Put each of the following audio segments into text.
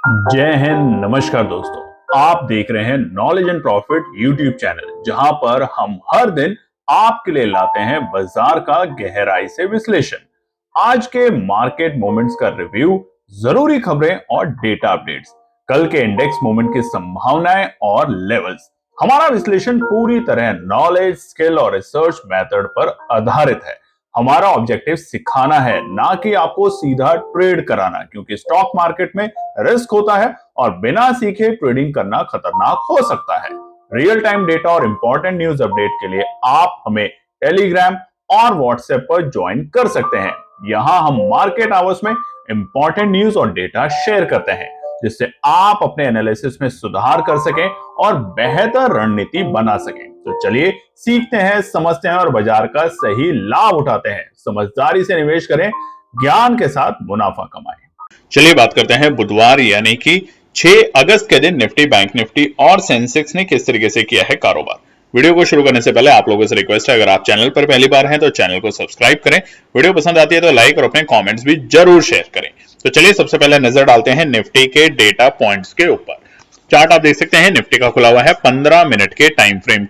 जय हिंद। नमस्कार दोस्तों, आप देख रहे हैं knowledge and profit YouTube channel, जहां पर हम हर दिन आपके लिए लाते हैं बाजार का गहराई से विश्लेषण, आज के मार्केट मोमेंट्स का रिव्यू, जरूरी खबरें और डेटा अपडेट्स, कल के इंडेक्स मूवमेंट की संभावनाएं और लेवल्स। हमारा विश्लेषण पूरी तरह नॉलेज, स्किल और रिसर्च मेथड पर आधारित है। हमारा ऑब्जेक्टिव सिखाना है, ना कि आपको सीधा ट्रेड कराना, क्योंकि स्टॉक मार्केट में रिस्क होता है और बिना सीखे ट्रेडिंग करना खतरनाक हो सकता है। रियल टाइम डेटा और इंपॉर्टेंट न्यूज अपडेट के लिए आप हमें टेलीग्राम और व्हाट्सएप पर ज्वाइन कर सकते हैं। यहां हम मार्केट आवर्स में इंपॉर्टेंट न्यूज और डेटा शेयर करते हैं, जिससे आप अपने एनालिसिस में सुधार कर सकें और बेहतर रणनीति बना सकें। तो चलिए सीखते हैं, समझते हैं और बाजार का सही लाभ उठाते हैं। समझदारी से निवेश करें, ज्ञान के साथ मुनाफा कमाएं। चलिए बात करते हैं बुधवार यानी कि 6 अगस्त के दिन निफ्टी, बैंक निफ्टी और सेंसेक्स ने किस तरीके से किया है कारोबार। वीडियो को शुरू करने से पहले आप लोगों से रिक्वेस्ट है, अगर आप चैनल पर पहली बार हैं तो चैनल को सब्सक्राइब करें, वीडियो पसंद आती है तो लाइक और अपने कमेंट्स भी जरूर शेयर करें। तो चलिए सबसे पहले नजर डालते हैं निफ्टी के डेटा पॉइंट्स के ऊपर। चार्ट आप देख सकते हैं, निफ्टी का खुला हुआ है 15 मिनट के टाइम फ्रेम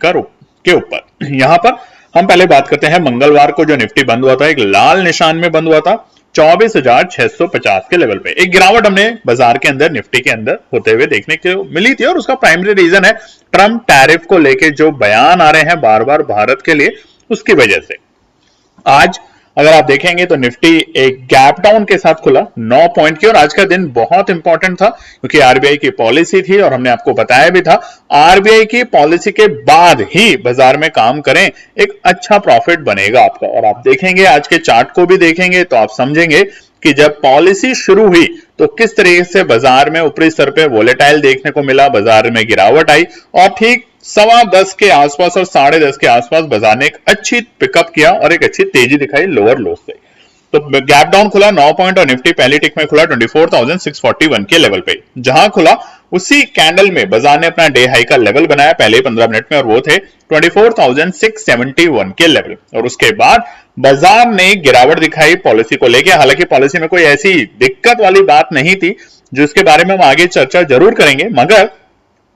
के ऊपर। यहां पर हम पहले बात करते हैं मंगलवार को जो निफ्टी बंद हुआ था, एक लाल निशान में बंद हुआ था 24,650 के लेवल पे। एक गिरावट हमने बाजार के अंदर निफ्टी के अंदर होते हुए देखने को मिली थी और उसका प्राइमरी रीजन है ट्रम्प टैरिफ को लेके जो बयान आ रहे हैं बार बार भारत के लिए, उसकी वजह से। आज अगर आप देखेंगे तो निफ्टी एक गैप डाउन के साथ खुला 9 पॉइंट की, और आज का दिन बहुत इंपॉर्टेंट था क्योंकि आरबीआई की पॉलिसी थी और हमने आपको बताया भी था आरबीआई की पॉलिसी के बाद ही बाजार में काम करें, एक अच्छा प्रॉफिट बनेगा आपका। और आप देखेंगे आज के चार्ट को भी देखेंगे तो आप समझेंगे कि जब पॉलिसी शुरू हुई तो किस तरीके से बाजार में ऊपरी स्तर पे वोलेटाइल देखने को मिला, बाजार में गिरावट आई और ठीक 10:15 के आसपास और 10:30 के आसपास बाजार ने एक अच्छी पिकअप किया और एक अच्छी तेजी दिखाई लोअर लो से। तो गैप डाउन खुला 9 पॉइंट और निफ्टी पहली टिक में खुला 24,641 के लेवल पे। जहां खुला उसी कैंडल में बाजार ने अपना डे हाई का लेवल बनाया पहले 15 मिनट में, और वो थे 24,671 के लेवल। और उसके बाद बाजार ने गिरावट दिखाई पॉलिसी को लेकर। हालांकि पॉलिसी में कोई ऐसी दिक्कत वाली बात नहीं थी जिसके बारे में हम आगे चर्चा जरूर करेंगे, मगर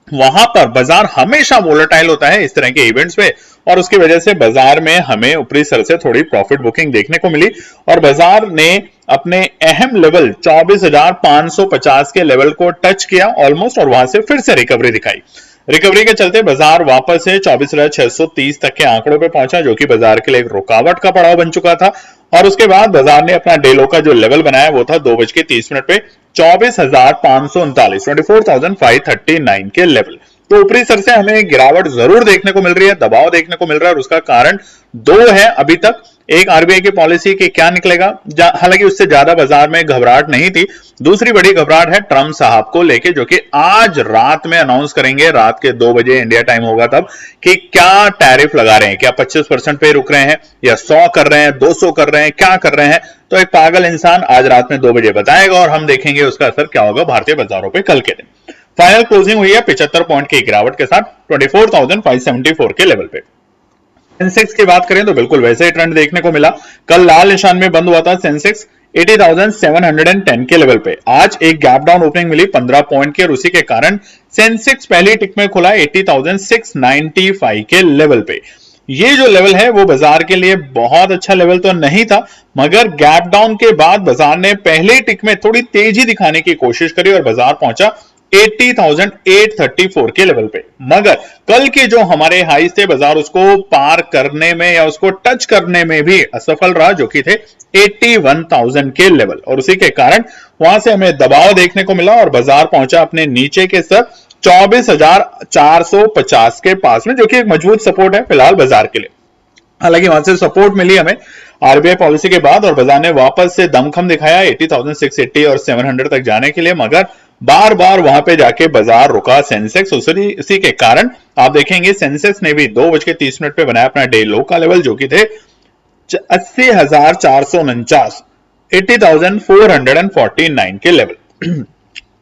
वहां पर बाजार हमेशा वोलेटाइल होता है इस तरह के इवेंट्स पे, और उसकी वजह से बाजार में हमें ऊपरी स्तर से थोड़ी प्रॉफिट बुकिंग देखने को मिली और बाजार ने अपने अहम लेवल 24,550 के लेवल को टच किया ऑलमोस्ट, और वहां से फिर से रिकवरी दिखाई। रिकवरी के चलते बाजार वापस से 24,630 तक के आंकड़ों पे पहुंचा, जो कि बाजार के लिए एक रुकावट का पड़ाव बन चुका था। और उसके बाद बाजार ने अपना डे लो का जो लेवल बनाया वो था 2:30 पे 24,539 24,539 के लेवल। तो ऊपरी स्तर से हमें गिरावट जरूर देखने को मिल रही है, दबाव देखने को मिल रहा है, और उसका कारण दो है अभी तक। एक आरबीआई की पॉलिसी के क्या निकलेगा, हालांकि उससे ज्यादा बाजार में घबराहट नहीं थी। दूसरी बड़ी घबराहट है ट्रम्प साहब को लेके, जो कि आज रात में अनाउंस करेंगे, रात के 2 बजे इंडिया टाइम होगा तब, कि क्या टैरिफ लगा रहे हैं, क्या 25% पे रुक रहे हैं या 100 कर रहे हैं, 200 कर रहे हैं, क्या कर रहे हैं। तो एक पागल इंसान आज रात में 2 बजे बताएगा और हम देखेंगे उसका असर क्या होगा भारतीय बाजारों पे कल के दिन। फाइनल क्लोजिंग हुई है 75 पॉइंट की गिरावट के साथ 24,574 के लेवल पे। सेंसेक्स की बात करें तो बिल्कुल वैसे ही ट्रेंड देखने को मिला। कल लाल निशान में बंद हुआ था सेंसेक्स 80,710 के लेवल पे। आज एक गैप डाउन ओपनिंग मिली 15 पॉइंट की, और उसी के कारण सेंसेक्स पहली टिक में खुला 80,695 के लेवल पे। ये जो लेवल है वो बाजार के लिए बहुत अच्छा लेवल तो नहीं था, मगर गैप डाउन के बाद बाजार ने पहले टिक में थोड़ी तेजी दिखाने की कोशिश करी और बाजार पहुंचा 80,834 के लेवल पे। मगर कल के जो हमारे हाई थे बाजार उसको पार करने में या उसको टच करने में भी असफल रहा, जो कि थे 81,000 के लेवल, और उसी के कारण वहां से हमें दबाव देखने को मिला और बाजार पहुंचा अपने नीचे के स्तर 24,450 के पास में, जो कि एक मजबूत सपोर्ट है फिलहाल बाजार के लिए। हालांकि वहां से सपोर्ट मिली हमें आरबीआई पॉलिसी के बाद और बाजार ने वापस से दमखम दिखाया 80,680 और 700 तक जाने के लिए, मगर बार बार वहां पे जाके बाजार रुका सेंसेक्स। उसी के कारण आप देखेंगे सेंसेक्स ने भी 2:30 पे बनाया अपना डे लो का लेवल, जो कि थे 80,449 80,449 के लेवल।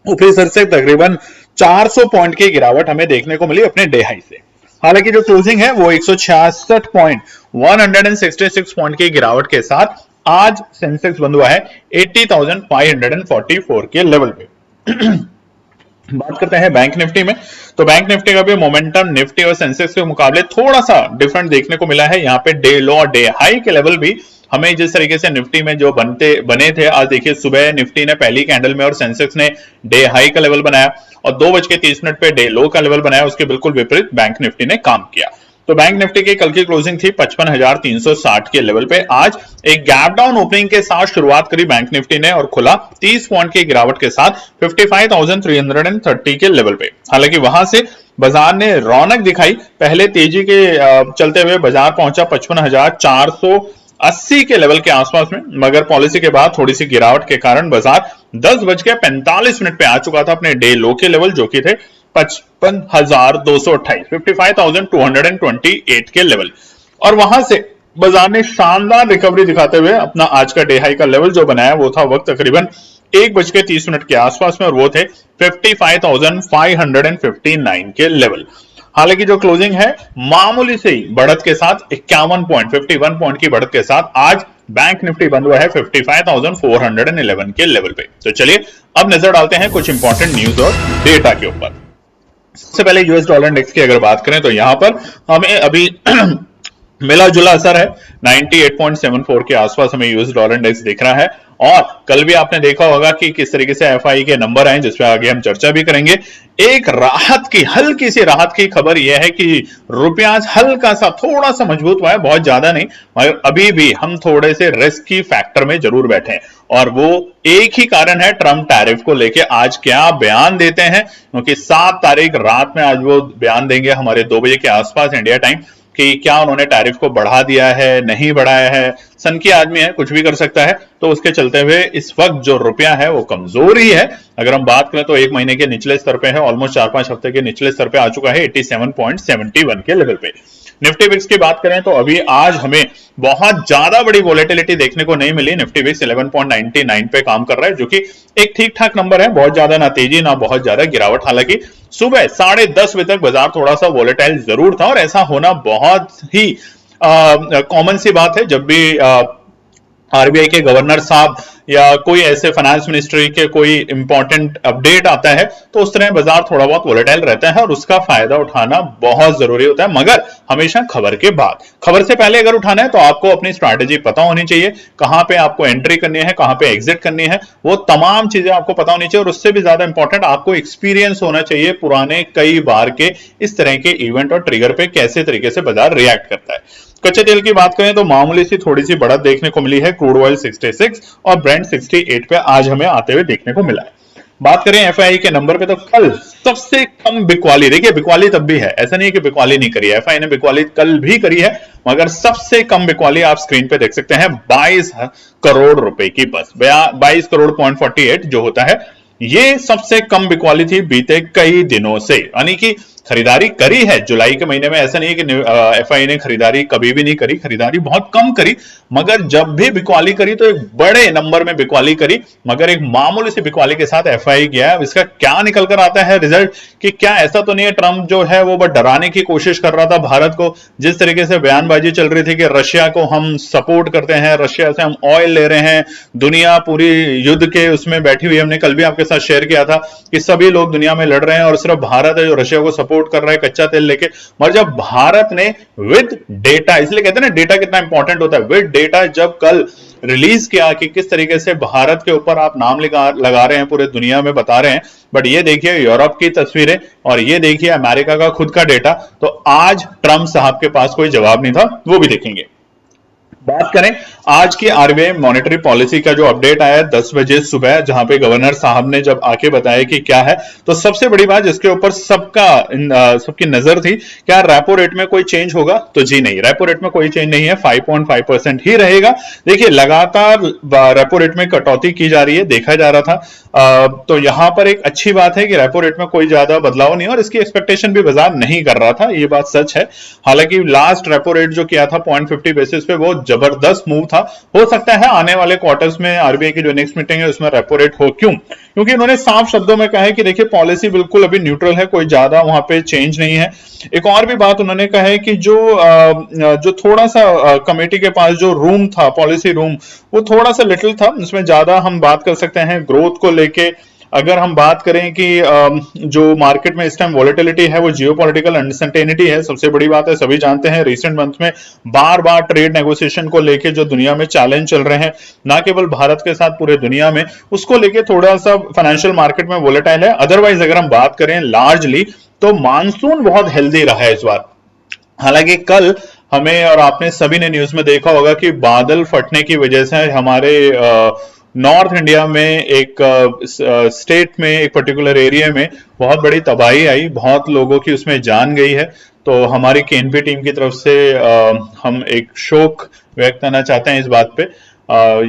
ऊपरी स्तर से तकरीबन 400 पॉइंट की गिरावट हमें देखने को मिली अपने डे हाई से। हालांकि जो क्लोजिंग है वो 166 पॉइंट 166 पॉइंट की गिरावट के साथ आज सेंसेक्स बंद हुआ है 80,544 के लेवल पे। बात करते हैं बैंक निफ्टी में। तो बैंक निफ्टी का भी मोमेंटम निफ्टी और सेंसेक्स के मुकाबले थोड़ा सा डिफरेंट देखने को मिला है। यहाँ पे डे लो और डे हाई के लेवल भी हमें जिस तरीके से निफ्टी में जो बने थे, आज देखिए सुबह निफ्टी ने पहली कैंडल में और सेंसेक्स ने डे हाई का लेवल बनाया और 2:30 पे डे लो का लेवल बनाया। उसके बिल्कुल विपरीत बैंक निफ्टी ने काम किया। तो बैंक निफ्टी की कल की क्लोजिंग थी 55,360 के लेवल पे। आज एक गैप डाउन ओपनिंग के साथ शुरुआत करी बैंक निफ्टी ने और खुला 30 पॉइंट की गिरावट के साथ 55,330 के लेवल पे। हालांकि वहां से बाजार ने रौनक दिखाई, पहले तेजी के चलते हुए बाजार पहुंचा 55,480 के लेवल के आसपास में, मगर पॉलिसी के बाद थोड़ी सी गिरावट के कारण बाजार 10:45 पे आ चुका था अपने डे लो के लेवल, जो कि थे 55,228 55,228 के लेवल। और वहां से बाजार ने शानदार रिकवरी दिखाते हुए अपना आज का डे हाई का लेवल जो बनाया वो था वक्त तकरीबन 1:30 के आसपास में, और वो थे 55,559 के लेवल। हालांकि जो क्लोजिंग है मामूली से ही बढ़त के साथ 51 पॉइंट की बढ़त के साथ आज बैंक निफ्टी बंद हुआ है 55,411 के लेवल पे। तो चलिए अब नजर डालते हैं कुछ इंपॉर्टेंट न्यूज और डेटा के ऊपर। सबसे पहले यूएस डॉलर इंडेक्स की अगर बात करें तो यहां पर हमें अभी मिला जुला असर है। 98.74 के आसपास हमें यूएस डॉलर इंडेक्स दिख रहा है। और कल भी आपने देखा होगा कि किस तरीके से एफआई के नंबर आए, जिसपे आगे हम चर्चा भी करेंगे। एक हल्की सी राहत की खबर यह है कि रुपया हल्का सा थोड़ा सा मजबूत हुआ है, बहुत ज्यादा नहीं, मगर अभी भी हम थोड़े से रिस्क की फैक्टर में जरूर बैठे हैं। और वो एक ही कारण है, ट्रंप टैरिफ को लेके आज क्या बयान देते हैं, क्योंकि 7 तारीख रात में आज वो बयान देंगे हमारे 2 बजे के आसपास इंडिया टाइम, कि क्या उन्होंने टैरिफ को बढ़ा दिया है, नहीं बढ़ाया है। सन की आदमी है, कुछ भी कर सकता है। तो उसके चलते हुए इस वक्त जो रुपया है वो कमजोर ही है। अगर हम बात करें तो 1 महीने के निचले स्तर पे है, ऑलमोस्ट 4-5 हफ्ते के निचले स्तर पे आ चुका है 87.71 के लेवल पे। निफ्टी विक्स की बात करें तो अभी आज हमें बहुत ज्यादा बड़ी वोलेटिलिटी देखने को नहीं मिली। निफ्टी विक्स 11.99 पे काम कर रहा है, जो कि एक ठीक ठाक नंबर है, बहुत ज्यादा ना तेजी ना बहुत ज्यादा गिरावट। हालांकि सुबह 10:30 बजे तक बाजार थोड़ा सा वोलेटाइल जरूर था, और ऐसा होना बहुत ही कॉमन सी बात है। जब भी आरबीआई के गवर्नर साहब या कोई ऐसे फाइनेंस मिनिस्ट्री के कोई इंपॉर्टेंट अपडेट आता है तो उस तरह बाजार थोड़ा बहुत वोलेटाइल रहता है, और उसका फायदा उठाना बहुत जरूरी होता है, मगर हमेशा खबर के बाद। खबर से पहले अगर उठाना है तो आपको अपनी स्ट्रैटेजी पता होनी चाहिए, कहां पे आपको एंट्री करनी है, कहां पे एग्जिट करनी है, वो तमाम चीजें आपको पता होनी चाहिए। और उससे भी ज्यादा इंपॉर्टेंट आपको एक्सपीरियंस होना चाहिए पुराने कई बार के इस तरह के इवेंट और ट्रिगर पे कैसे तरीके से बाजार रिएक्ट करता है। कच्चे तेल की बात करें तो मामूली सी थोड़ी सी बढ़त देखने को मिली है। क्रूड ऑयल 66 और ब्रेंट 68 पे आज हमें आते हुए देखने को मिला है। बात करें एफआई के नंबर पे तो कल सबसे कम बिकवाली, देखिए बिकवाली तब भी है, ऐसा नहीं है कि बिकवाली नहीं करी है, एफआई ने बिकवाली कल भी करी है, मगर सबसे कम बिकवाली आप स्क्रीन पे देख सकते हैं 22 करोड़ रुपए की, बस 22 करोड़ 48 जो होता है, ये सबसे कम बिकवाली थी बीते कई दिनों से। यानी कि खरीदारी करी है जुलाई के महीने में, ऐसा नहीं है कि एफआई ने खरीदारी कभी भी नहीं करी, खरीदारी बहुत कम करी, मगर जब भी बिकवाली करी तो एक बड़े नंबर में बिकवाली करी, मगर एक मामूली से बिकवाली के साथ एफआई गया। इसका क्या निकल कर आता है रिजल्ट, कि क्या ऐसा तो नहीं है ट्रंप जो है वो बस डराने की कोशिश कर रहा था भारत को। जिस तरीके से बयानबाजी चल रही थी कि रशिया को हम सपोर्ट करते हैं, रशिया से हम ऑयल ले रहे हैं, दुनिया पूरी युद्ध के उसमें बैठी हुई, हमने कल भी आपके साथ शेयर किया था कि सभी लोग दुनिया में लड़ रहे हैं और सिर्फ भारत है जो रशिया को सपोर्ट कर रहा है कच्चा तेल लेके। मगर जब भारत ने विद डेटा, इसलिए कहते हैं ना डेटा कितना इंपॉर्टेंट होता है, विद डेटा जब कल रिलीज किया कि किस तरीके से भारत के ऊपर आप नाम लगा रहे हैं, पूरे दुनिया में बता रहे हैं, बट ये देखिए यूरोप की तस्वीरें और ये देखिए अमेरिका का खुद का डेटा, तो आज ट्रंप साहब के पास कोई जवाब नहीं था, वो भी देखेंगे। बात करें आज की आरबीआई मॉनेटरी पॉलिसी का जो अपडेट आया 10 बजे सुबह, जहां पे गवर्नर साहब ने जब आके बताया कि क्या है, तो सबसे बड़ी बात जिसके ऊपर सबकी नजर थी, क्या रेपो रेट में कोई चेंज होगा, तो जी नहीं, रेपो रेट में कोई चेंज नहीं है, 5.5% ही रहेगा। देखिए लगातार रेपो रेट में कटौती की जा रही है, देखा जा रहा था, तो यहां पर एक अच्छी बात है कि रेपो रेट में कोई ज्यादा बदलाव नहीं, और इसकी एक्सपेक्टेशन भी बाजार नहीं कर रहा था, ये बात सच है। हालांकि लास्ट रेपो रेट जो किया था 0.50 बेसिस पे, वो जबरदस्त मूव था। हो सकता है आने वाले क्वार्टर्स में आरबीआई की जो नेक्स्ट मीटिंग है उसमें रेपो रेट हो, क्यों, क्योंकि उन्होंने साफ शब्दों में कहा है कि देखिए पॉलिसी बिल्कुल अभी न्यूट्रल है, कोई ज्यादा वहां पे चेंज नहीं है। एक और भी बात उन्होंने कहा है कि जो थोड़ा सा कमेटी के पास जो रूम था, पॉलिसी रूम, वो थोड़ा सा लिटिल था, उसमें ज्यादा हम बात कर सकते हैं ग्रोथ को लेके अगर हम बात करें कि जो मार्केट में इस टाइम वॉलेटिलिटी है वो जियोपॉलिटिकल अनसर्टेनिटी है, सबसे बड़ी बात है। सभी जानते हैं रिसेंट मंथ में बार बार ट्रेड नेगोशिएशन को लेके जो दुनिया में चैलेंज चल रहे हैं, ना केवल भारत के साथ पूरे दुनिया में, उसको लेके थोड़ा सा फाइनेंशियल मार्केट में वोलेटाइल है। अदरवाइज अगर हम बात करें लार्जली तो मानसून बहुत हेल्दी रहा है इस बार। हालांकि कल हमें और आपने सभी ने न्यूज में देखा होगा कि बादल फटने की वजह से हमारे नॉर्थ इंडिया में एक स्टेट में, एक पर्टिकुलर एरिया में बहुत बड़ी तबाही आई, बहुत लोगों की उसमें जान गई है। तो हमारी केएनपी टीम की तरफ से हम एक शोक व्यक्त करना चाहते हैं इस बात पे।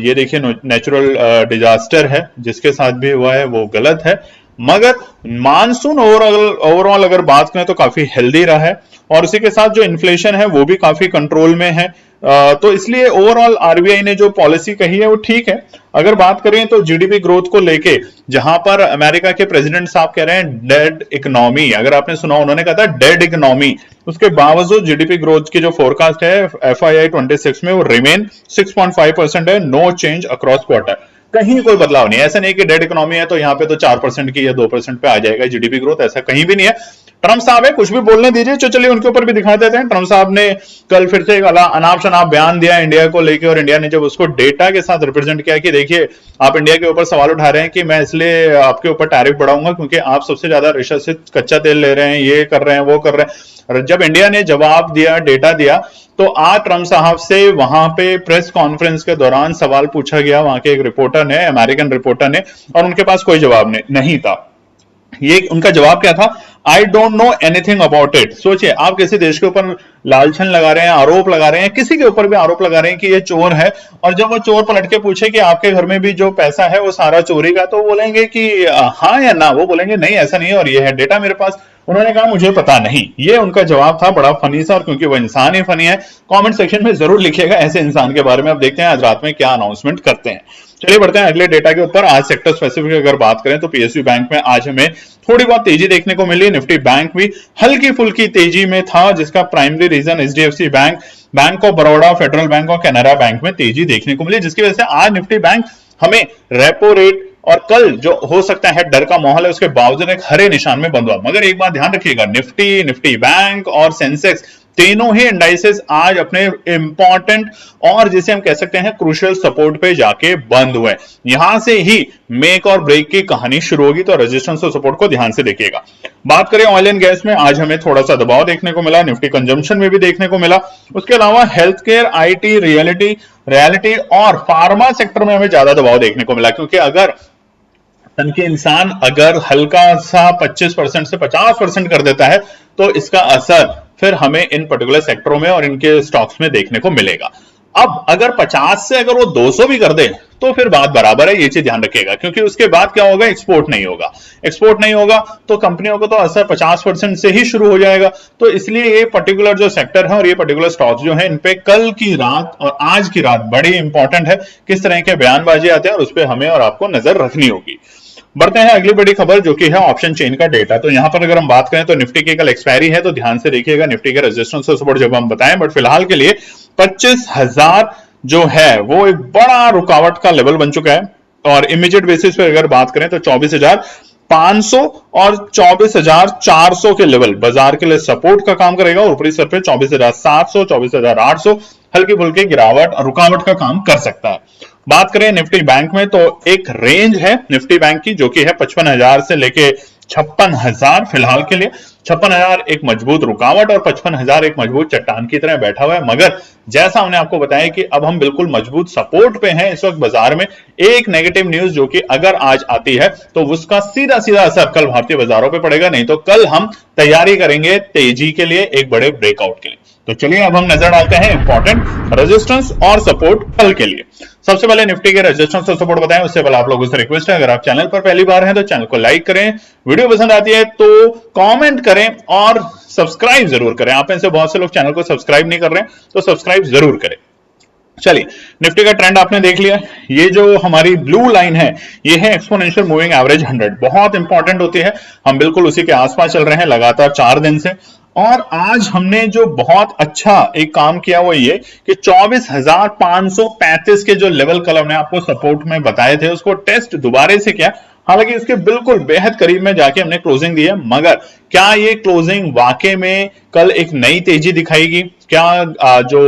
ये देखिए नेचुरल डिजास्टर है, जिसके साथ भी हुआ है वो गलत है, मगर मानसून ओवरऑल अगर बात करें तो काफी हेल्दी रहा है, और उसी के साथ जो इन्फ्लेशन है वो भी काफी कंट्रोल में है। तो इसलिए ओवरऑल आरबीआई ने जो पॉलिसी कही है वो ठीक है। अगर बात करें तो जीडीपी ग्रोथ को लेके, जहां पर अमेरिका के प्रेसिडेंट साहब कह रहे हैं डेड इकोनॉमी, अगर आपने सुना, उन्होंने कहा था डेड इकोनॉमी, उसके बावजूद जीडीपी ग्रोथ की जो फोरकास्ट है एफआईआई 26 में वो रिमेन 6.5% है, नो चेंज अक्रॉस क्वार्टर, कहीं कोई बदलाव नहीं है। ऐसा नहीं कि डेड इकोनॉमी है तो यहाँ पे तो 4% की या 2% पे आ जाएगा जीडीपी ग्रोथ, ऐसा कहीं भी नहीं है। ट्रंप साहब है, कुछ भी बोलने दीजिए, तो चलिए उनके ऊपर भी दिखा देते हैं। ट्रंप साहब ने कल फिर से एक अनाप शनाप बयान दिया इंडिया को लेके, और इंडिया ने जब उसको डेटा के साथ रिप्रेजेंट किया कि देखिए आप इंडिया के ऊपर सवाल उठा रहे हैं कि मैं इसलिए आपके ऊपर टैरिफ बढ़ाऊंगा क्योंकि आप सबसे ज्यादा रशिया से कच्चा तेल ले रहे हैं, ये कर रहे हैं, वो कर रहे हैं। जब इंडिया ने जवाब दिया, डेटा दिया, तो आज ट्रंप साहब से वहां पे प्रेस कॉन्फ्रेंस के दौरान सवाल पूछा गया, वहां के एक रिपोर्टर ने, अमेरिकन रिपोर्टर ने, और उनके पास कोई जवाब नहीं था। ये उनका जवाब क्या था? I don't know anything about it. सोचिए, आप किसी देश के ऊपर लालछन लगा रहे हैं, आरोप लगा रहे हैं, किसी के ऊपर भी आरोप लगा रहे हैं कि ये चोर है, और जब वो चोर पलट के पूछे कि आपके घर में भी जो पैसा है वो सारा चोरी का, तो बोलेंगे कि हाँ या ना, वो बोलेंगे नहीं ऐसा नहीं है और ये है डेटा मेरे पास। उन्होंने कहा मुझे पता नहीं। ये उनका जवाब था, बड़ा फनी सा, और क्योंकि वो इंसान ही फनी है, कमेंट सेक्शन में जरूर लिखिएगा ऐसे इंसान के बारे में। अब देखते हैं आज रात में क्या अनाउंसमेंट करते हैं। चलिए बढ़ते हैं अगले डेटा के ऊपर। आज सेक्टर स्पेसिफिक अगर बात करें तो पीएसयू बैंक में आज हमें थोड़ी बहुत तेजी देखने को मिली। निफ्टी बैंक भी हल्की फुल्की तेजी में था, जिसका primary reason HDFC Bank, Bank of Baroda, Federal Bank और कैनरा बैंक में तेजी देखने को मिली, जिसकी वजह से आज निफ्टी बैंक हमें रेपो रेट और कल जो हो सकता है डर का माहौल है उसके बावजूद एक हरे निशान में बंद हुआ। मगर एक बात ध्यान रखिएगा, निफ्टी बैंक और सेंसेक्स तीनों ही इंडाइसेस आज अपने इंपॉर्टेंट और जिसे हम कह सकते हैं क्रूशियल सपोर्ट पे जाके बंद हुए। यहां से ही मेक और ब्रेक की कहानी शुरू होगी, तो रेजिस्टेंस और सपोर्ट को ध्यान से देखिएगा। बात करें ऑयल एंड गैस में, आज हमें थोड़ा सा दबाव देखने को मिला, निफ्टी कंजम्पशन में भी देखने को मिला। उसके अलावा हेल्थ केयर, आईटी, रियलिटी और फार्मा सेक्टर में हमें ज्यादा दबाव देखने को मिला, क्योंकि अगर तन के इंसान अगर हल्का सा 25% से 50% कर देता है तो इसका असर फिर हमें इन पर्टिकुलर सेक्टरों में और इनके स्टॉक्स में देखने को मिलेगा। अब अगर 50 से अगर वो 200 भी कर दे तो फिर बात बराबर है, ये चीज ध्यान रखिएगा, क्योंकि उसके बाद क्या होगा, एक्सपोर्ट नहीं होगा। एक्सपोर्ट नहीं होगा तो कंपनियों को तो असर 50% से ही शुरू हो जाएगा। तो इसलिए ये पर्टिकुलर जो सेक्टर है और ये पर्टिकुलर स्टॉक्स जो है, इन पे कल की रात और आज की रात बड़ी इंपॉर्टेंट है, किस तरह के बयानबाजी आते हैं और उस पर हमें और आपको नजर रखनी होगी। बढ़ते हैं अगली बड़ी खबर जो कि है ऑप्शन चेन का डेटा। तो यहां पर अगर हम बात करें तो निफ्टी की कल एक्सपायरी है, तो ध्यान से देखिएगा निफ्टी के रेजिस्टेंस और सपोर्ट जब हम बताएं, बट फिलहाल के लिए 25,000 जो है वो एक बड़ा रुकावट का लेवल बन चुका है। और इमीडिएट बेसिस पे अगर बात करें तो 24,500 और 24,400 के लेवल बाजार के लिए सपोर्ट का काम करेगा, और ऊपरी स्तर पे 24,700, 24,800 हल्की फुल्की गिरावट और रुकावट का काम कर सकता है। बात करें निफ्टी बैंक में तो एक रेंज है निफ्टी बैंक की जो कि है 55,000 से लेके 56,000 फिलहाल के लिए। 56,000 एक मजबूत रुकावट और 55,000 एक मजबूत चट्टान की तरह बैठा हुआ है। मगर जैसा हमने आपको बताया कि अब हम बिल्कुल मजबूत सपोर्ट पे हैं इस वक्त बाजार में। एक नेगेटिव न्यूज जो कि अगर आज आती है तो उसका सीधा सीधा असर कल भारतीय बाजारों पे पड़ेगा, नहीं तो कल हम तैयारी करेंगे तेजी के लिए, एक बड़े ब्रेकआउट के लिए। तो चलिए अब हम नजर डालते हैं इंपॉर्टेंट रेजिस्टेंस और सपोर्ट कल के लिए। सबसे पहले निफ्टी के रेजिस्टेंस और सपोर्ट बताएं, उससे पहले आप लोगों से रिक्वेस्ट है, अगर आप चैनल पर पहली बार हैं तो चैनल को लाइक करें, वीडियो पसंद आती है तो कमेंट करें और सब्सक्राइब जरूर करें। आप में से बहुत से लोग चैनल को सब्सक्राइब नहीं कर रहे हैं, तो सब्सक्राइब जरूर करें। चलिए, निफ्टी का ट्रेंड आपने देख लिया। ये जो हमारी ब्लू लाइन है ये है एक्सपोनेंशियल मूविंग एवरेज 100, बहुत इंपॉर्टेंट होती है। हम बिल्कुल उसी के आसपास चल रहे हैं लगातार 4 दिन से। और आज हमने जो बहुत अच्छा एक काम किया वो ये कि 24,535 के जो लेवल कल हमने आपको सपोर्ट में बताए थे उसको टेस्ट दोबारा से किया। हालांकि इसके बिल्कुल बेहद करीब में जाके हमने क्लोजिंग दी है, मगर क्या ये क्लोजिंग वाकई में कल एक नई तेजी दिखाएगी? क्या जो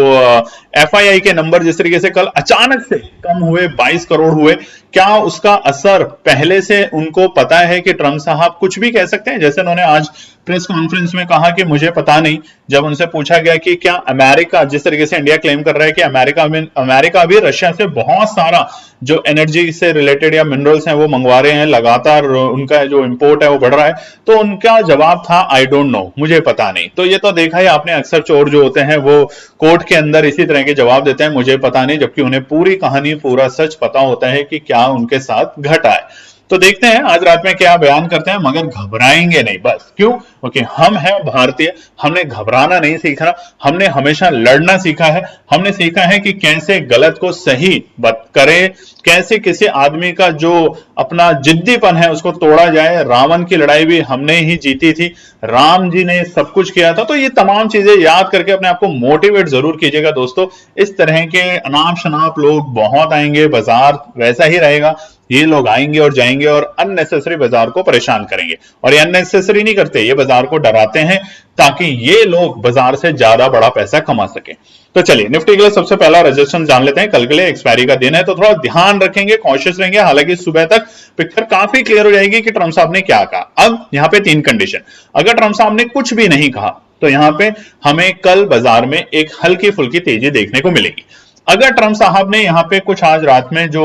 एफआईआई के नंबर जिस तरीके से कल अचानक से कम हुए, 22 करोड़ हुए, क्या उसका असर पहले से उनको पता है कि ट्रंप साहब कुछ भी कह सकते हैं? जैसे उन्होंने आज प्रेस कॉन्फ्रेंस में कहा कि मुझे पता नहीं। जब उनसे पूछा गया कि क्या अमेरिका, जिस तरीके से इंडिया क्लेम कर रहा है कि अमेरिका भी रशिया से बहुत सारा जो एनर्जी से रिलेटेड या मिनरल्स हैं वो मंगवा रहे हैं, लगातार उनका जो इंपोर्ट है वो बढ़ रहा है, तो उनका जवाब था आई डोंट नो, मुझे पता नहीं। तो ये तो देखा ही आपने, अक्सर चोर जो होते हैं वो कोर्ट के अंदर इसी तरह के जवाब देते हैं, मुझे पता नहीं, जबकि उन्हें पूरी कहानी, पूरा सच पता होता है कि क्या उनके साथ घटा है। तो देखते हैं आज रात में क्या बयान करते हैं, मगर घबराएंगे नहीं। बस क्यों? क्योंकि हम हैं भारतीय, हमने घबराना नहीं सीखा, हमने हमेशा लड़ना सीखा है। हमने सीखा है कि कैसे गलत को सही करें, कैसे किसी आदमी का जो अपना जिद्दीपन है उसको तोड़ा जाए। रावण की लड़ाई भी हमने ही जीती थी, राम जी ने सब कुछ किया था। तो ये तमाम चीजें याद करके अपने आप को मोटिवेट जरूर कीजिएगा दोस्तों। इस तरह के अनाप शनाप लोग बहुत आएंगे, बाजार वैसा ही रहेगा, ये लोग आएंगे और जाएंगे और अननेसेसरी बाजार को परेशान करेंगे। और ये अननेसेसरी नहीं करते, ये बाजार को डराते हैं ताकि ये लोग बाजार से ज्यादा बड़ा पैसा कमा सके। तो चलिए निफ्टी के लिए सबसे पहला रजिस्ट्रेशन जान लेते हैं। कल के लिए एक्सपायरी का दिन है, तो थोड़ा ध्यान रखेंगे, कॉशियस रहेंगे। हालांकि सुबह तक पिक्चर काफी क्लियर हो जाएगी कि ट्रंप साहब ने क्या कहा। अब यहाँ पे 3 कंडीशन, अगर ट्रंप साहब ने कुछ भी नहीं कहा तो यहाँ पे हमें कल बाजार में एक हल्की फुल्की तेजी देखने को मिलेगी। अगर ट्रंप साहब ने यहाँ पे कुछ आज रात में जो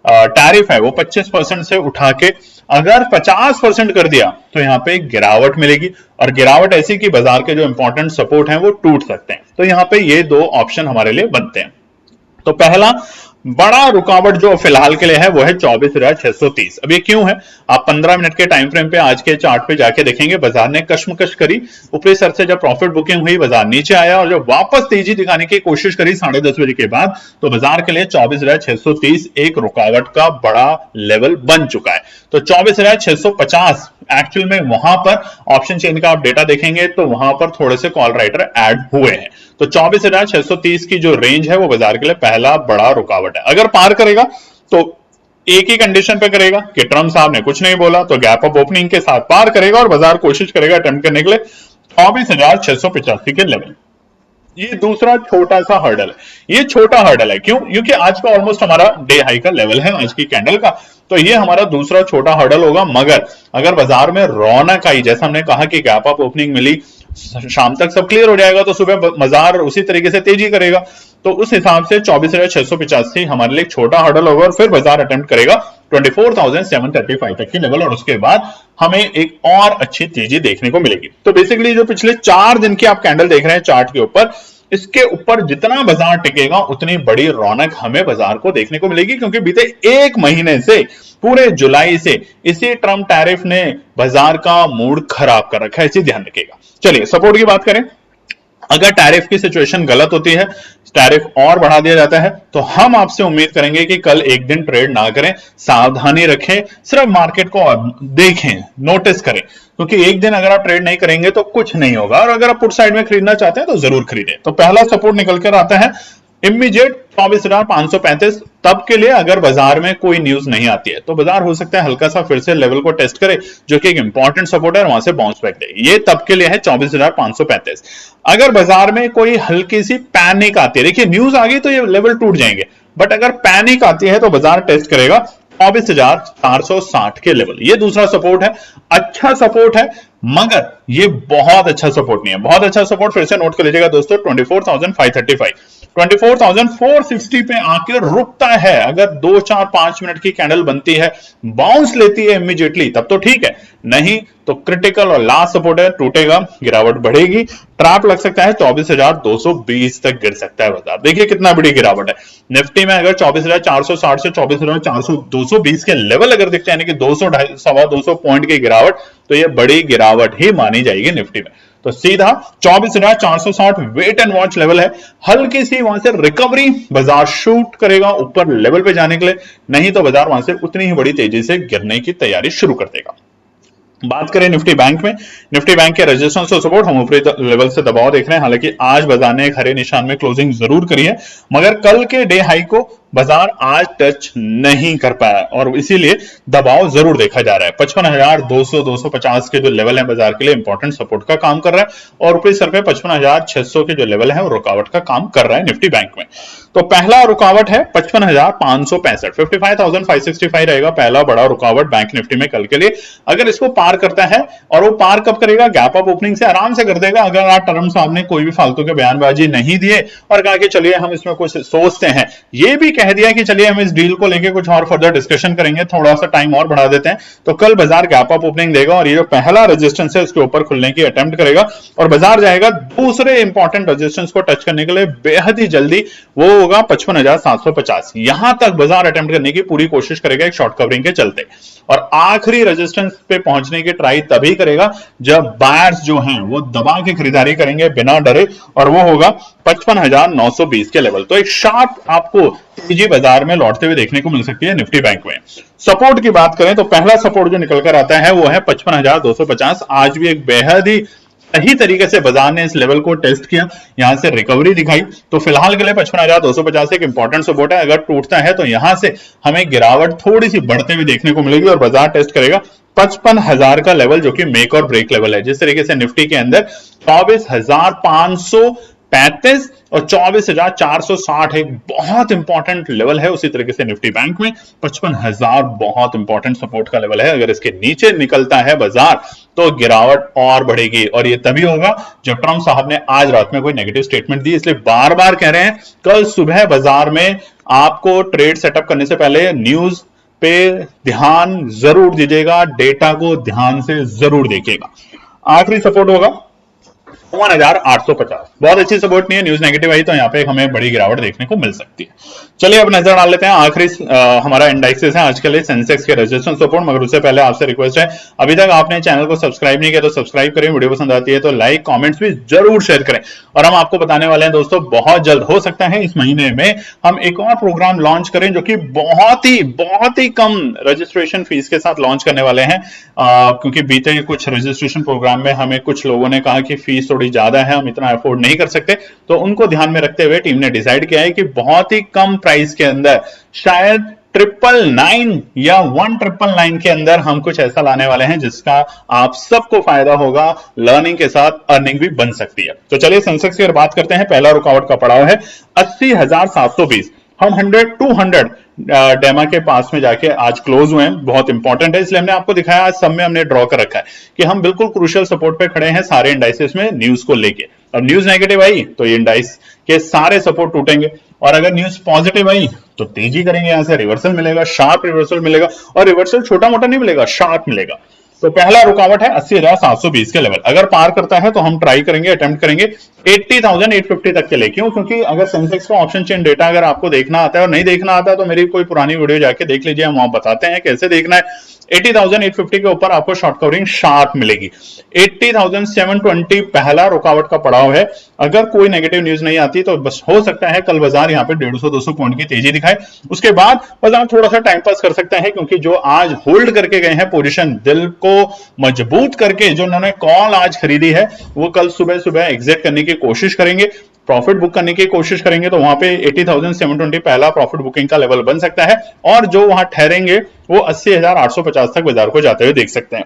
टैरिफ है वो 25% से उठा के अगर 50% कर दिया तो यहाँ पे गिरावट मिलेगी, और गिरावट ऐसी कि बाजार के जो इंपॉर्टेंट सपोर्ट हैं वो टूट सकते हैं। तो यहाँ पे ये 2 ऑप्शन हमारे लिए बनते हैं। तो पहला बड़ा रुकावट जो फिलहाल के लिए है वो है 24,630। अब ये क्यों है? आप 15 मिनट के टाइम फ्रेम पे आज के चार्ट पे जाके देखेंगे, बाजार ने कश्मकश करी, ऊपरी सर से जब प्रॉफिट बुकिंग हुई बाजार नीचे आया, और जब वापस तेजी दिखाने की कोशिश करी 10:30 बजे के बाद, तो बाजार के लिए 24,630 एक रुकावट का बड़ा लेवल बन चुका है। तो 24,650 एक्चुअल में वहां पर ऑप्शन चेन का आप डेटा देखेंगे तो वहां पर थोड़े से कॉल राइटर ऐड हुए हैं। तो 24,630 की जो रेंज है वो बाजार के लिए पहला बड़ा रुकावट है। अगर पार करेगा तो एक ही कंडीशन पे करेगा कि ट्रंप साहब ने कुछ नहीं बोला, तो गैप अप ओपनिंग के साथ पार करेगा और बाजार कोशिश करेगा अटेम्प्ट करने के लिए 24,685 के लेवल। ये दूसरा छोटा सा हर्डल है। ये छोटा हर्डल है क्यों? क्योंकि आज का ऑलमोस्ट हमारा डे हाई का लेवल है आज की कैंडल का, तो ये हमारा दूसरा छोटा हर्डल होगा। मगर अगर बाजार में रौनक आई, जैसा हमने कहा कि गैप अप ओपनिंग मिली, शाम तक सब क्लियर हो जाएगा, तो सुबह बाजार उसी तरीके से तेजी करेगा। तो उस हिसाब से 24,685 हमारे लिए छोटा हर्डल होगा, और फिर बाजार अटेम्प्ट करेगा 24,735 तक की लेवल, और उसके बाद हमें एक और अच्छी तेजी देखने को मिलेगी। तो बेसिकली जो पिछले 4 दिन की आप कैंडल देख रहे हैं चार्ट के ऊपर, इसके ऊपर जितना बाजार टिकेगा उतनी बड़ी रौनक हमें बाजार को देखने को मिलेगी, क्योंकि बीते 1 महीने से, पूरे जुलाई से इसी ट्रंप टैरिफ ने बाजार का मूड खराब कर रखा है, इसे ध्यान रखिएगा। चलिए सपोर्ट की बात करें। अगर टैरिफ की सिचुएशन गलत होती है, टैरिफ और बढ़ा दिया जाता है, तो हम आपसे उम्मीद करेंगे कि कल एक दिन ट्रेड ना करें, सावधानी रखें, सिर्फ मार्केट को देखें, नोटिस करें, क्योंकि एक दिन अगर आप ट्रेड नहीं करेंगे तो कुछ नहीं होगा। और अगर आप पुट साइड में खरीदना चाहते हैं तो जरूर खरीदें। तो पहला सपोर्ट निकल कर आता है इमीडिएट 24,535। तब के लिए अगर बाजार में कोई न्यूज नहीं आती है तो बाजार हो सकता है हल्का सा फिर से लेवल को टेस्ट करे, जो कि एक इंपॉर्टेंट सपोर्ट है, वहां से बाउंस बैक दे। ये तब के लिए है 24,535। अगर बाजार में कोई हल्की सी पैनिक आती है, देखिए न्यूज आ गई तो ये लेवल टूट जाएंगे, बट अगर पैनिक आती है तो बाजार टेस्ट करेगा 24,460 के लेवल। ये दूसरा सपोर्ट है, अच्छा सपोर्ट है, मगर ये बहुत अच्छा सपोर्ट नहीं है। बहुत अच्छा सपोर्ट फिर से नोट कर लीजिएगा दोस्तों, 24,535, 24,460 पे आकर रुकता है। अगर 2, 4, 5 मिनट की कैंडल बनती है, बाउंस लेती है इमीडिएटली, तब तो ठीक है, नहीं तो क्रिटिकल और लास्ट सपोर्ट है, टूटेगा, गिरावट बढ़ेगी, ट्रैप लग सकता है, 24,220 तक गिर सकता है बाजार। देखिए कितना बड़ी गिरावट है। निफ्टी में अगर 24,460 से 24,220 के लेवल अगर दिखते हैं, यानी कि 200, 250 पॉइंट की गिरावट, तो ये बड़ी गिरावट ही मानी जाएगी निफ्टी में। तो सीधा 24,460 वेट एंड वॉच लेवल है, हल्की सी वहां से रिकवरी, बाजार शूट करेगा ऊपर लेवल पे जाने के लिए, नहीं तो बाजार वहां से उतनी ही बड़ी तेजी से गिरने की तैयारी शुरू कर देगा। बात करें निफ्टी बैंक में, निफ्टी बैंक के रेजिस्टेंस और सपोर्ट हम ऊपरी लेवल से दबाव देख रहे हैं। हालांकि आज बाजार ने एक हरे निशान में क्लोजिंग जरूर करी है, मगर कल के डे हाई को बाजार आज टच नहीं कर पाया और इसीलिए दबाव जरूर देखा जा रहा है। 55,200 250 के जो लेवल है बाजार के लिए इंपॉर्टेंट सपोर्ट का काम कर रहा है और ऊपरी सर पे 55,600 के जो लेवल है वो रुकावट का काम कर रहा है निफ्टी बैंक में। तो पहला रुकावट है 55,565, 55,565 रहेगा पहला बड़ा रुकावट बैंक निफ्टी में कल के लिए। अगर इसको पार करता है, और वो पार कब करेगा, गैप अप ओपनिंग से आराम से कर देगा, अगर आप टर्म साहब ने कोई भी फालतू के बयानबाजी नहीं दिए और कहा कि चलिए हम इसमें कुछ सोचते हैं, ये भी कह दिया कि चलिए हम इस डील को लेके कुछ और फर्दर डिस्कशन करेंगे, थोड़ा सा टाइम और बढ़ा देते हैं, तो कल बाजार गैप अप ओपनिंग देगा और ये जो पहला रेजिस्टेंस है उसके ऊपर खुलने की अटेम्प्ट करेगा और बाजार जाएगा दूसरे इंपॉर्टेंट रेजिस्टेंस को टच करने के लिए बेहद ही जल्दी, वो होगा 55,750। यहां तक बाजार अटेम्प्ट करने की पूरी कोशिश करेगा एक शॉर्ट कवरिंग के चलते, और आखिरी रेजिस्टेंस पे पहुंचने की ट्राई तभी करेगा जब बायर्स जो हैं वो दबा के खरीदारी करेंगे बिना डरे, और वो होगा 55,920 के लेवल। तो एक शार्प आपको तेजी बाजार में लौटते हुए देखने को मिल सकती है निफ्टी बैंक में। सपोर्ट की बात करें तो पहला सपोर्ट जो निकल कर आता है वो है 55,250। आज भी एक बेहद ही सही तरीके से बाजार ने इस लेवल को टेस्ट किया, यहां से रिकवरी दिखाई, तो फिलहाल के लिए 55,250 एक इंपॉर्टेंट सपोर्ट है। अगर टूटता है तो यहां से हमें गिरावट थोड़ी सी बढ़ते हुए देखने को मिलेगी और बाजार टेस्ट करेगा 55,000 का लेवल, जो कि मेक और ब्रेक लेवल है। जिस तरीके से निफ्टी के अंदर 24,535 और 24,460 एक बहुत इंपॉर्टेंट लेवल है, उसी तरीके से निफ्टी बैंक में 55,000 बहुत इंपॉर्टेंट सपोर्ट का लेवल है। अगर इसके नीचे निकलता है बाजार तो गिरावट और बढ़ेगी, और ये तभी होगा जब ट्रंप साहब ने आज रात में कोई नेगेटिव स्टेटमेंट दी। इसलिए बार बार कह रहे हैं कल सुबह बाजार में आपको ट्रेड सेटअप करने से पहले न्यूज पे ध्यान जरूर दीजिएगा, डेटा को ध्यान से जरूर देखिएगा। आखिरी सपोर्ट होगा 51,850। बहुत अच्छी सपोर्ट नहीं है, न्यूज नेगेटिव आई तो यहाँ पे हमें बड़ी गिरावट देखने को मिल सकती है। चलिए अब नजर डाल लेते हैं आखिरी हमारा इंडेक्सेस है आज के लिए, सेंसेक्स के रेजिस्टेंस सपोर्ट। मगर उससे पहले आपसे रिक्वेस्ट है, अभी तक आपने चैनल को सब्सक्राइब नहीं किया तो सब्सक्राइब करें, वीडियो पसंद आती है तो लाइक कमेंट्स भी जरूर शेयर करें। और हम आपको बताने वाले हैं दोस्तों, बहुत जल्द हो सकता है इस महीने में हम एक और प्रोग्राम लॉन्च करें जो कि बहुत ही कम रजिस्ट्रेशन फीस के साथ लॉन्च करने वाले हैं, क्योंकि बीते कुछ रजिस्ट्रेशन प्रोग्राम में हमें कुछ लोगों ने कहा कि फीस थोड़ी ज्यादा है, हम इतना अफोर्ड नहीं कर सकते, तो उनको ध्यान में रखते हुए टीम ने डिसाइड किया है कि बहुत ही कम प्राइस के अंदर, शायद 999 या 1999 के अंदर हम कुछ ऐसा लाने वाले हैं जिसका आप सबको फायदा होगा, लर्निंग के साथ अर्निंग भी बन सकती है। तो चलिए सेंसेक्स की बात करते हैं। पहला रुकावट का पड़ाव है 80,720। हम 200 डेमा के पास में जाके आज क्लोज हुए हैं, बहुत इंपॉर्टेंट है, इसलिए हमने आपको दिखाया। आज सब में हमने ड्रॉ कर रखा है कि हम बिल्कुल क्रूशियल सपोर्ट पे खड़े हैं सारे इंडाइसेस में न्यूज को लेके। अब न्यूज नेगेटिव आई तो ये इंडाइस के सारे सपोर्ट टूटेंगे, और अगर न्यूज पॉजिटिव आई तो तेजी करेंगे, यहां से रिवर्सल मिलेगा, शार्प रिवर्सल मिलेगा, और रिवर्सल छोटा मोटा नहीं मिलेगा, शार्प मिलेगा। तो पहला रुकावट है 80,720 के लेवल। अगर पार करता है तो हम ट्राई करेंगे, अटेम्प्ट करेंगे 80,850 तक के लिए। क्यों? क्योंकि अगर सेंसेक्स का ऑप्शन चेन डेटा अगर आपको देखना आता है और नहीं देखना आता है तो मेरी कोई पुरानी वीडियो जाके देख लीजिए, हम वहां बताते हैं कैसे देखना है। 80,850 के ऊपर आपको शॉर्ट कवरिंग शार्प मिलेगी। 80,720 पहला रुकावट का पड़ाव है। अगर कोई नेगेटिव न्यूज नहीं आती तो बस हो सकता है कल बाजार यहाँ पे 150-200 पॉइंट की तेजी दिखाए, उसके बाद बाजार थोड़ा सा टाइम पास कर सकता है, क्योंकि जो आज होल्ड करके गए हैं पोजीशन, दिल को मजबूत करके जो उन्होंने कॉल आज खरीदी है, वो कल सुबह सुबह एग्जिट करने की कोशिश करेंगे, प्रॉफिट बुक करने की कोशिश करेंगे, तो वहां पे 80,720 पहला प्रॉफिट बुकिंग का लेवल बन सकता है, और जो वहां ठहरेंगे वो 80,850 तक बाजार को जाते हुए देख सकते हैं।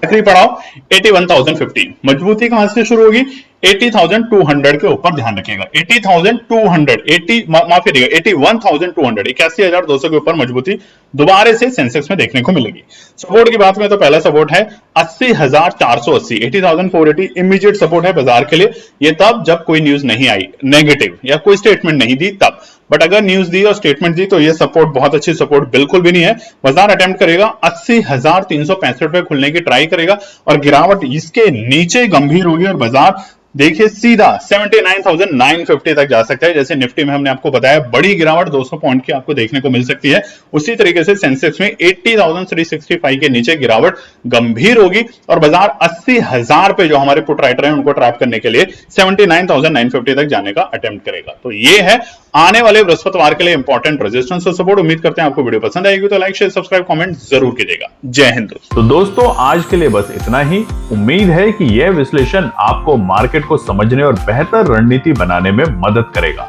आखिरी पड़ाव 81,050। मजबूती कहां से शुरू होगी? 80,200 के ऊपर ध्यान रखिएगा। 81,200 माफी रहिएगा 81,200 81,200 के ऊपर मजबूती दोबारा से सेंसेक्स में देखने को मिलेगी। सपोर्ट की बात में तो पहला सपोर्ट है 80,480, 80,480 इमीडिएट सपोर्ट है बाजार के लिए। ये तब जब कोई न्यूज नहीं आई नेगेटिव या कोई स्टेटमेंट नहीं दी तब, बट अगर न्यूज दी और स्टेटमेंट दी तो ये सपोर्ट बहुत अच्छी सपोर्ट बिल्कुल भी नहीं है। बाजार अटेम्प्ट करेगा 80,365 पे खुलने की ट्राई करेगा, और गिरावट इसके नीचे गंभीर होगी और बाजार देखिए सीधा 79,950 तक जा सकता है। जैसे निफ्टी में हमने आपको बताया बड़ी गिरावट 200 पॉइंट की आपको देखने को मिल सकती है, उसी तरीके से सेंसेक्स में 80,365 के नीचे गिरावट गंभीर होगी, और बाजार 80,000 पे जो हमारे पुट राइटर हैं उनको ट्रैप करने के लिए 79,950 तक जाने का अटेम्प्ट करेगा। तो ये है आने वाले बृहस्पतिवार के लिए इंपॉर्टेंट रेजिस्टेंस और सपोर्ट। उम्मीद करते हैं आपको वीडियो पसंद आएगी, तो लाइक शेयर सब्सक्राइब कमेंट जरूर कीजिएगा। जय हिंद। तो दोस्तों आज के लिए बस इतना ही। उम्मीद है कि यह विश्लेषण आपको मार्केट को समझने और बेहतर रणनीति बनाने में मदद करेगा।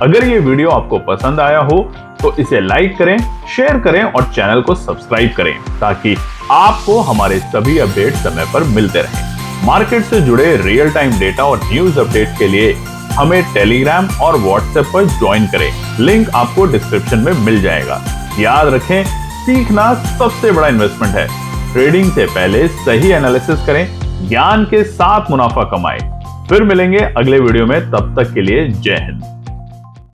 अगर ये वीडियो आपको पसंद आया हो तो इसे लाइक करें, शेयर करें और चैनल को सब्सक्राइब करें ताकि आपको हमारे सभी अपडेट समय पर मिलते रहें। मार्केट से जुड़े रियल टाइम डेटा और न्यूज अपडेट के लिए हमें टेलीग्राम और व्हाट्सएप पर ज्वाइन करें। लिंक आपको डिस्क्रिप्शन में मिल जाएगा। याद रखें, सीखना सबसे बड़ा इन्वेस्टमेंट है। ट्रेडिंग से पहले सही एनालिसिस करें, ज्ञान के साथ मुनाफा कमाएं। फिर मिलेंगे अगले वीडियो में, तब तक के लिए जय हिंद।